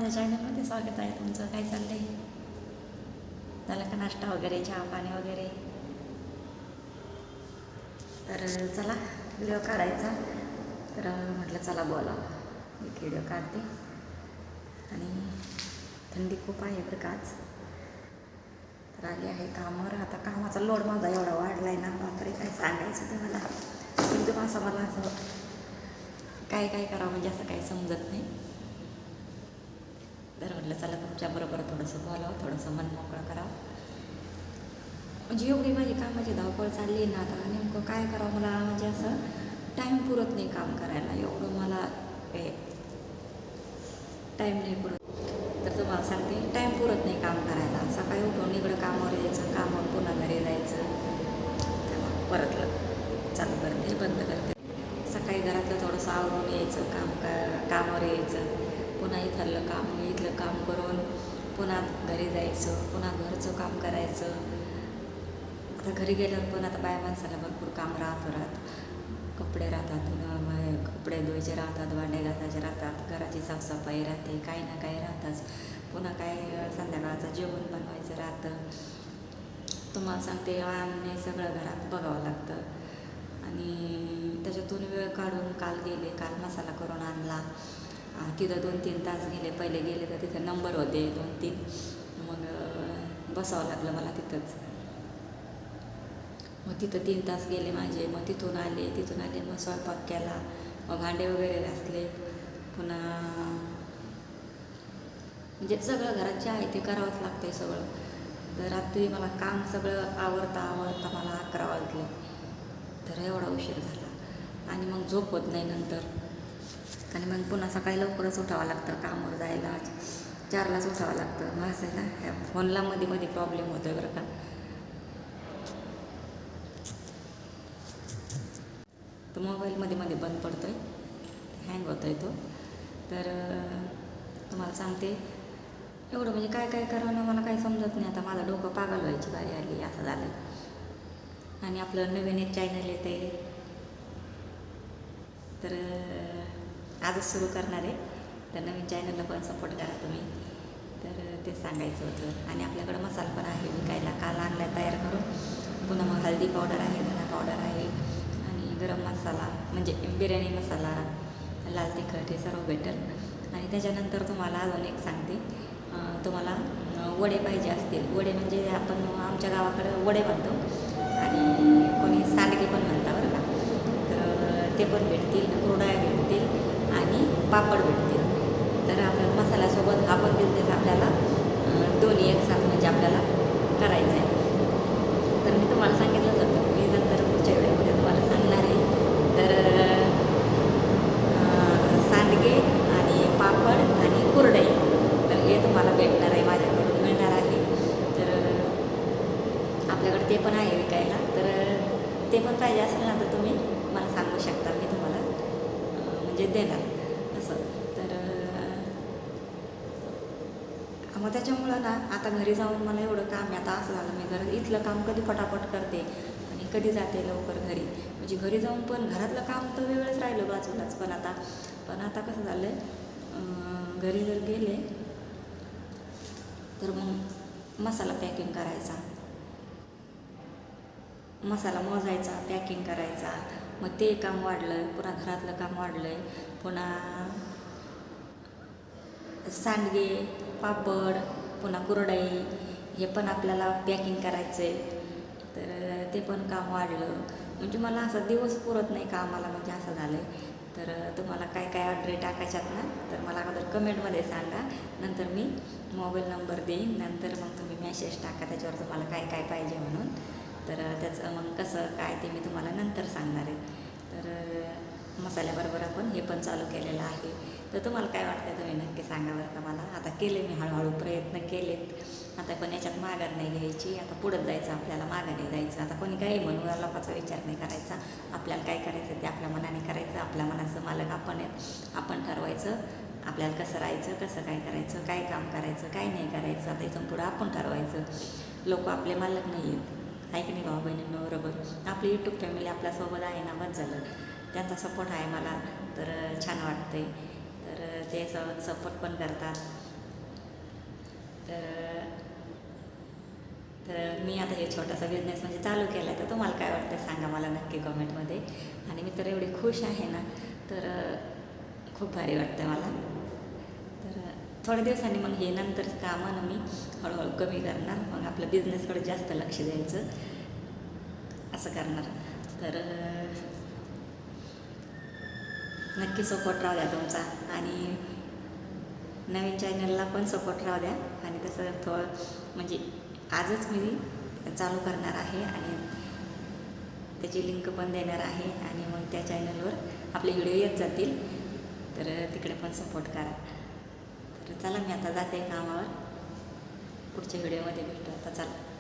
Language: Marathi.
माझ्या चॅनलमध्ये स्वागत आहे तुमचं. काय चाललंय? झालं का नाश्ता वगैरे, चहा पाणी वगैरे? तर चला व्हिडिओ काढायचा. तर म्हटलं चला बोला, एक व्हिडिओ काढते. आणि थंडी खूप आहे बरं का आज. तर आली आहे कामावर. आता कामाचा लोड माझा एवढा वाढला आहे ना, बापरे काय सांगायचं ते मला. एकदम असं मला असं काय काय करावं म्हणजे असं काही समजत नाही. तर म्हटलं चला तुमच्याबरोबर थोडंसं बोलावं, थोडंसं मन मोकळं करावं. म्हणजे एवढी माझी कामाची धावपळ चालली ना, आता नेमकं काय करावं मला म्हणजे असं टाईम पुरत नाही काम करायला. एवढं मला टाईम नाही पुरत. तर तुम्हाला सांगते, टाईम पुरत नाही काम करायला. सकाळी उठून इकडं कामावर यायचं, कामावर पुन्हा घरी जायचं, तेव्हा परत चालू करते, बंद करते. सकाळी घरातलं थोडंसं आवरून यायचं, कामावर यायचं, पुन्हा इथलं काम करून पुन्हा घरी जायचं, पुन्हा घरचं काम करायचं. आता घरी गेल्यावर पण आता बाया माणसाला भरपूर काम राहतात. कपडे राहतात, पुन्हा कपडे धुवायचे राहतात, भांडे घासायचे राहतात, घराची साफसफाई राहते, काही ना काही राहताच. पुन्हा काय संध्याकाळचं जेवण बनवायचं राहतं. तुम्हाला सांगते, आणि सगळं घरात बघावं लागतं. आणि त्याच्यातून वेळ काढून काल मसाला करून आणला. तिथं 2-3 तास गेले. पहिले गेले तर तिथं नंबर होते 2-3, मग बसावं लागलं मला तिथंच. मग तिथं 3 तास गेले माझे. मग तिथून आले मग स्वयंपाक केला, मग भांडे वगैरे घासले. पुन्हा म्हणजे सगळं घरात जे आहे ते करावंच लागतं सगळं. तर रात्री मला काम सगळं आवरता मला 11 वाजले. तर एवढा उशीर झाला. आणि मग झोप होत नाही नंतर. आणि मग पुन्हा सकाळी लवकरच उठावं लागतं कामावर जायला. 4लाच उठावं लागतं. मग असं आहे ना, ह्या फोनला मध्ये प्रॉब्लेम होतो आहे बरं का. तो मोबाईल मध्ये बंद पडतो आहे, हँग होतो आहे तो. तर तुम्हाला सांगते, एवढं म्हणजे काय काय करावं ना मला काही समजत नाही. आता माझं डोकं पागल व्हायची बारी आली, असं झालं. आणि आपलं नवीन एक चॅनल येते, तर आजच सुरू करणार आहे. तर नवीन चॅनलला पण सपोर्ट करा तुम्ही. तर ते सांगायचं होतं. आणि आपल्याकडं मसाला पण आहे विकायला. काल आणला तयार करून. पुन्हा मग हळदी पावडर आहे, धना पावडर आहे, आणि गरम मसाला म्हणजे बिर्याणी मसाला, लाल तिखट, हे सर्व भेटेल. आणि त्याच्यानंतर तुम्हाला अजून एक सांगते, तुम्हाला वडे पाहिजे असतील. वडे म्हणजे आपण आमच्या गावाकडं वडे बनतो, आणि कोणी सांडगे पण म्हणतात बरं का. तर ते पण भेटतील, कुरडया भेटतील, आणि पापड भेटतील. तर आपल्याला मसाल्यासोबत हा पण बिझनेस आपल्याला दोन्ही एकसाथ म्हणजे आपल्याला करायचं आहे. तर मी तुम्हाला सांगितलंच होतं, मी नंतर पुढच्या व्हिडिओमध्ये तुम्हाला सांगणार आहे. तर सांडगे आणि पापड आणि कुरडई, तर हे तुम्हाला भेटणार आहे, माझ्याकडून मिळणार आहे. तर आपल्याकडे ते पण आहे विकायला. तर ते पण पाहिजे असेल ना, तर तुम्ही मला सांगू शकता, मी तुम्हाला म्हणजे देणार असं. तर मग त्याच्यामुळं ना, आता घरी जाऊन मला एवढं काम आहे. आता असं झालं, मी इथलं काम कधी पटापट करते आणि कधी जाते लवकर घरी. म्हणजे घरी जाऊन पण घरातलं काम तर वेगळंच राहिलं बाजूलाच. पण आता कसं झालं आहे, घरी जर गेले तर मग मसाला पॅकिंग करायचा, मसाला मोजायचा, पॅकिंग करायचा. मग ते काम वाढलं, पुन्हा घरातलं काम वाढलं आहे. पुन्हा सांडगे, पापड, पुन्हा कुरडई, हे पण आपल्याला पॅकिंग करायचं आहे. तर ते पण काम वाढलं. म्हणजे मला असं दिवस पुरत नाही कामाला, म्हणजे असं झालं आहे. तर तुम्हाला काय काय ऑर्डर टाकायच्यात ना, तर मला अगोदर कमेंटमध्ये सांगा. नंतर मी मोबाईल नंबर देईन. नंतर मग तुम्ही मेसेज टाका त्याच्यावर तुम्हाला काय काय पाहिजे म्हणून. तर त्याचं मग कसं काय ते मी तुम्हाला नंतर सांगणार आहे. तर मसाल्याबरोबर आपण हे पण चालू केलेलं आहे. तर तुम्हाला काय वाटतं तुम्ही नक्की सांगा बरं का मला. आता केले मी हळूहळू प्रयत्न केलेत. आता पण याच्यात माघार नाही घ्यायची. आता पुढं जायचं आपल्याला, मागं नाही जायचं. आता कोणी काही म्हणून लोकांचा विचार नाही करायचा. आपल्याला काय करायचं ते आपल्या मनाने करायचं. आपल्या मनाचं मालक आपण आहेत. आपण ठरवायचं आपल्याला कसं राहायचं, कसं काय करायचं, काय काम करायचं, काय नाही करायचं. आता इथून पुढं आपण ठरवायचं. लोक आपले मालक नाही आहेत. आहे की नाही भाऊ बहिणींनो? बरोबर. आपली यूट्यूब फॅमिली आपल्यासोबत आहे ना, बस झालं. त्यांचा सपोर्ट आहे मला, तर छान वाटते. तर ते सपोर्ट पण करतात. तर तर मी आता हे छोटासा बिझनेस म्हणजे चालू केला आहे, तर तुम्हाला काय वाटतं सांगा मला नक्की कमेंटमध्ये. आणि मी तर एवढी खुश आहे ना, तर खूप भारी वाटतं मला. तर थोड्या दिवसांनी मग हे नंतर कामं ना मी हळूहळू कमी करणार, मग आपल्या बिझनेसकडे जास्त लक्ष द्यायचं असं करणार. तर नक्की सपोर्ट राहू द्या तुमचा, आणि नवीन चॅनलला पण सपोर्ट राहू द्या. आणि तसं थोडं म्हणजे आजच मी चालू करणार आहे आणि त्याची लिंक पण देणार आहे, आणि मग त्या चॅनलवर आपले व्हिडिओ येत जातील, तर तिकडे पण सपोर्ट करा. तर चला मी आता जाते कामावर, पुढच्या व्हिडिओमध्ये भेटू आता, चला.